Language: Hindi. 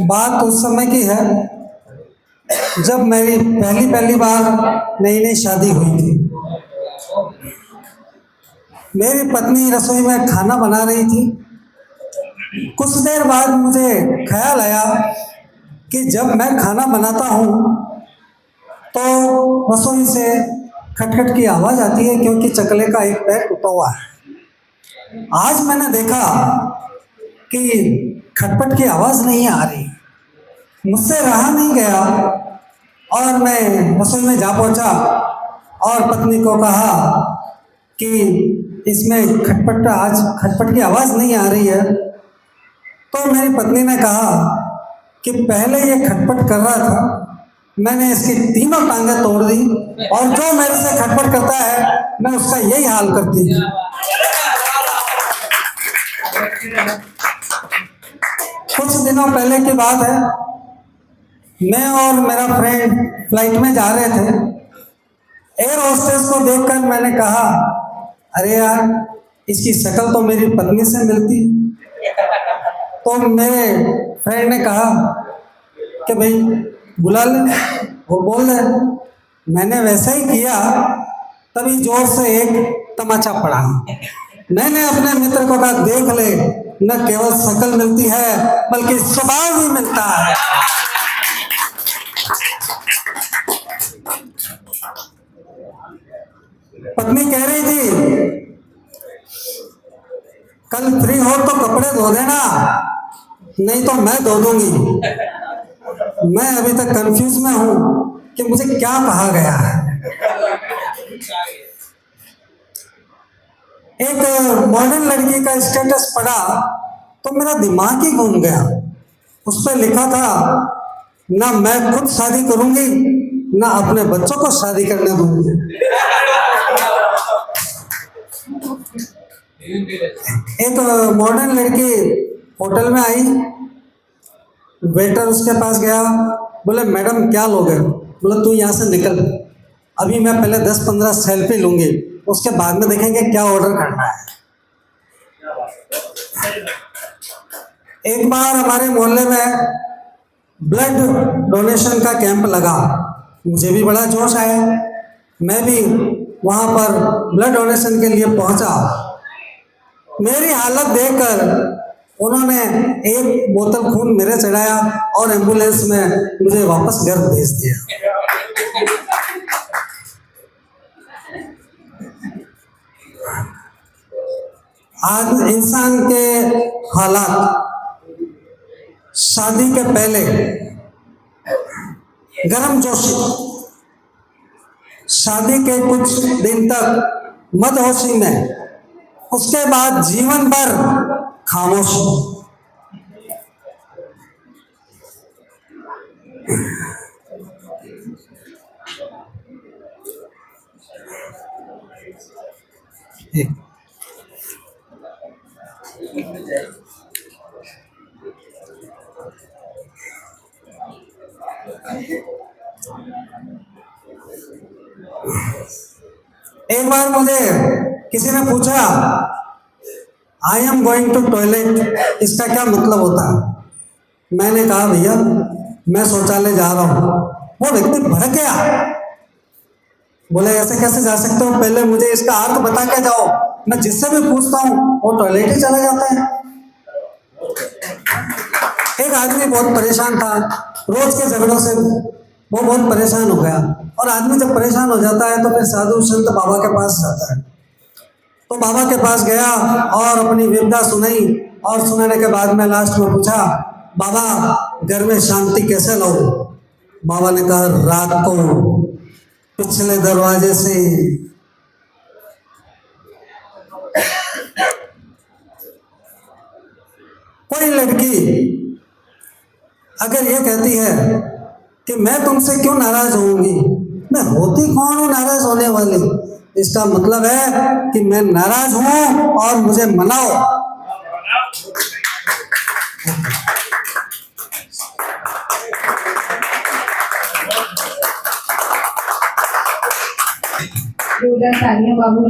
बात उस समय की है जब मेरी पहली पहली बार नई नई शादी हुई थी। मेरी पत्नी रसोई में खाना बना रही थी। कुछ देर बाद मुझे ख्याल आया कि जब मैं खाना बनाता हूँ तो रसोई से खटखट की आवाज़ आती है, क्योंकि चकले का एक पैर टूटा हुआ है। आज मैंने देखा कि खटपट की आवाज़ नहीं आ रही। मुझसे रहा नहीं गया और मैं रसोई में जा पहुंचा और पत्नी को कहा कि इसमें खटपट की आवाज़ नहीं आ रही है। तो मेरी पत्नी ने कहा कि पहले ये खटपट कर रहा था, मैंने इसकी तीनों टांगें तोड़ दी और जो मेरे से खटपट करता है मैं उसका यही हाल करती हूँ। कुछ दिनों पहले की बात है, मैं और मेरा फ्रेंड फ्लाइट में जा रहे थे। एयर होस्टेस को देखकर मैंने कहा, अरे यार, इसकी शक्ल तो मेरी पत्नी से मिलती। तो मेरे फ्रेंड ने कहा कि भाई बुला ले। वो बोल रहे, मैंने वैसा ही किया, तभी जोर से एक तमाचा पड़ा। मैंने अपने मित्र को कहा, देख ले, न केवल शक्ल मिलती है बल्कि स्वभाव भी मिलता है। पत्नी कह रही थी, कल फ्री हो तो कपड़े धो देना, नहीं तो मैं धो दूंगी। मैं अभी तक कंफ्यूज में हूं कि मुझे क्या कहा गया है। एक मॉडर्न लड़की का स्टेटस पढ़ा तो मेरा दिमाग ही घूम गया। उस पर लिखा था, ना मैं खुद शादी करूंगी, ना अपने बच्चों को शादी करने दूंगी। एक मॉडर्न लड़की होटल में आई, वेटर उसके पास गया, बोले मैडम क्या लोगे? बोले तू यहाँ से निकल, अभी मैं पहले 10-15 सेल्फी लूंगी, उसके बाद में देखेंगे क्या ऑर्डर करना है। एक बार हमारे मोहल्ले में ब्लड डोनेशन का कैंप लगा। मुझे भी बड़ा जोश आया, मैं भी वहाँ पर ब्लड डोनेशन के लिए पहुँचा। मेरी हालत देखकर उन्होंने एक बोतल खून मेरे चढ़ाया और एम्बुलेंस में मुझे वापस घर भेज दिया। आज इंसान के हालात शादी के पहले गर्मजोशी, शादी के कुछ दिन तक मदहोशी में, उसके बाद जीवन भर खामोशी। एक बार मुझे किसी ने पूछा, I am going to toilet, इसका क्या मतलब होता है? मैंने कहा, भैया मैं शौचालय जा रहा हूँ। वो व्यक्ति भड़क गया, बोले ऐसे कैसे जा सकते हो, पहले मुझे इसका अर्थ बता के जाओ। मैं जिससे भी पूछता हूँ वो टॉयलेट ही चला जाता है। एक आदमी बहुत परेशान था, रोज के झगड़ों से वो बहुत परेशान हो गया। और आदमी जब परेशान हो जाता है तो फिर साधु संत बाबा के पास जाता है। तो बाबा के पास गया और अपनी विपदा सुनाई, और सुनाने के बाद में लास्ट में पूछा, बाबा घर में शांति कैसे लाऊं? बाबा ने कहा, रात को पिछले दरवाजे से। कोई लड़की अगर ये कहती है कि मैं तुमसे क्यों नाराज होऊंगी, मैं होती कौन हूं नाराज होने वाली? इसका मतलब है कि मैं नाराज हूं और मुझे मनाओ। तालियां बाबू।